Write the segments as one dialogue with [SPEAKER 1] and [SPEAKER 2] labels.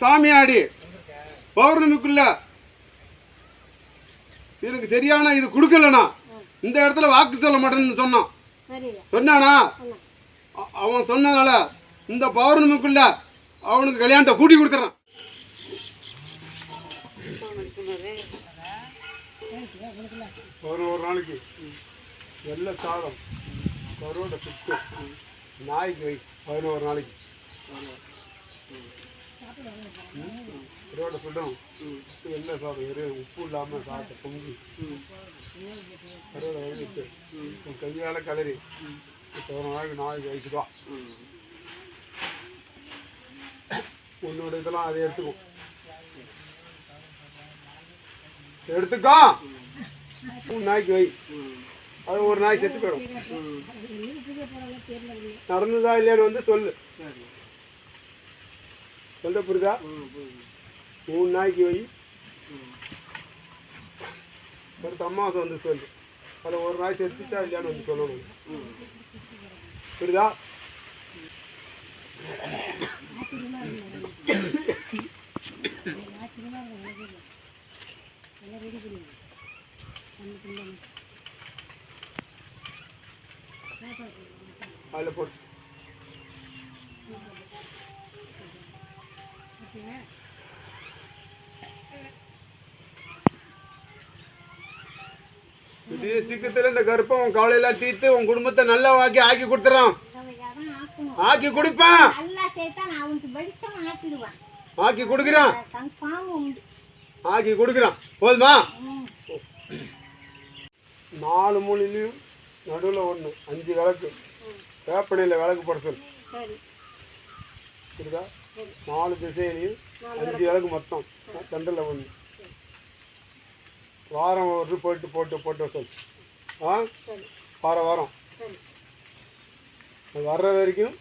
[SPEAKER 1] சாமியாடி பௌர்ணமிக்குள்ள எனக்கு சரியான இது கொடுக்கலண்ணா இந்த இடத்துல வாக்கு சொல்ல மாட்டேன்னு சொன்னானா அவன் சொன்னதால இந்த பௌர்ணமிக்குள்ள அவனுக்கு கல்யாணத்தை கூட்டி கொடுத்துறான். ஒரு நாளைக்கு வெள்ளை சாதம் கருவோட சுட்டு நாய்க்கு வை 11 நாளைக்கு கருவோட சுட்டும் வெள்ளை சாதம் உப்பு இல்லாமல் சாப்பிட்டு பொங்கி கருவோட வயிற்று கையால் கலரி 11 நாளைக்கு நாய்க்கு வச்சுடுவா. உன்னோட இதெல்லாம் அதை எடுத்துக்கோ நாய்க்கு வை. அது ஒரு நாய் செத்து போயிடும். நடந்ததா இல்லையான்னு சொல்லு. சொல்ல புரியுதா? 3 நாய்க்கு வை. அடுத்த அம்மாவாசை சொல்லு. அதில் ஒரு நாய் செத்துச்சா இல்லையான்னு சொல்லணும். புரியுதா? அதில் போட்டு இது சீக்கிரத்தில் இந்த கருப்பம் கவலையெல்லாம் தீர்த்து உன் குடும்பத்தை நல்லா ஆக்கி கொடுத்துறான். ஆக்கி கொடுப்பான். ஆக்கி கொடுக்குறான். ஆக்கி கொடுக்குறான். போதுமா? 4 மூலையிலையும் நடுவில் 1 5 விளக்கு வேப்பனையில் விளக்கு போட சொல்லு. புரியுதா? 4 திசையிலையும் 5 விளக்கு மொத்தம் சென்டரில் 1. வாரம் ஒரு போட்டு சொல். வாரம் வர்ற வரைக்கும்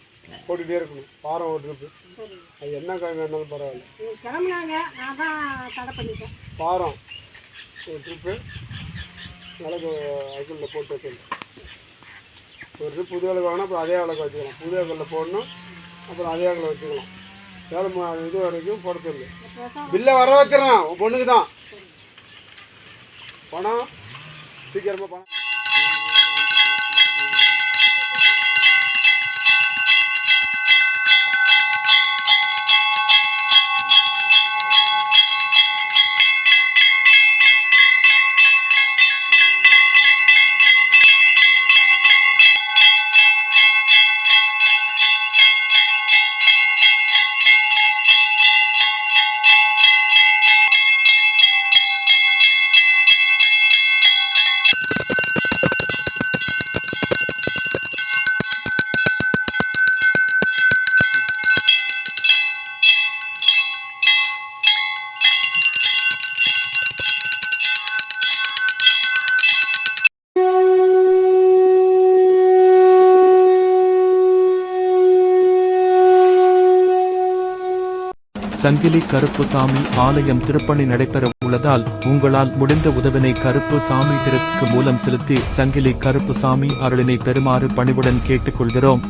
[SPEAKER 1] போட்டுகிட்டே இருக்கணும். வாரம் ஒரு ட்ரிப்பு. அது என்ன கிழமை வேணாலும் பரவாயில்ல. வாரம் ஒரு ட்ரிப்பு விளக்கு அதுக்குள்ள போட்டு வச்சுக்கணும். ஒரு ட்ரிப் புது விளக்கு வாங்கினா அப்புறம் அதே விளக்கு வச்சுக்கலாம். புது விளக்கில் போடணும், அப்புறம் அதே விளக்கில் வச்சுக்கலாம். வேலை இது வரைக்கும் போட சொல்லு. பில்லை வர வச்சிடறான். உன் பொண்ணுக்கு தான் பணம் சீக்கிரமாக பணம்.
[SPEAKER 2] சங்கிலி கருப்புசாமி ஆலயம் திருப்பணி நடைபெற உள்ளதால் உங்களால் முடிந்த உதவினை கருப்புசாமி டிரஸ்ட்க்கு மூலம் செலுத்தி சங்கிலி கருப்புசாமி அருளினை பெறுமாறு பணிவுடன் கேட்டுக்கொள்கிறோம்.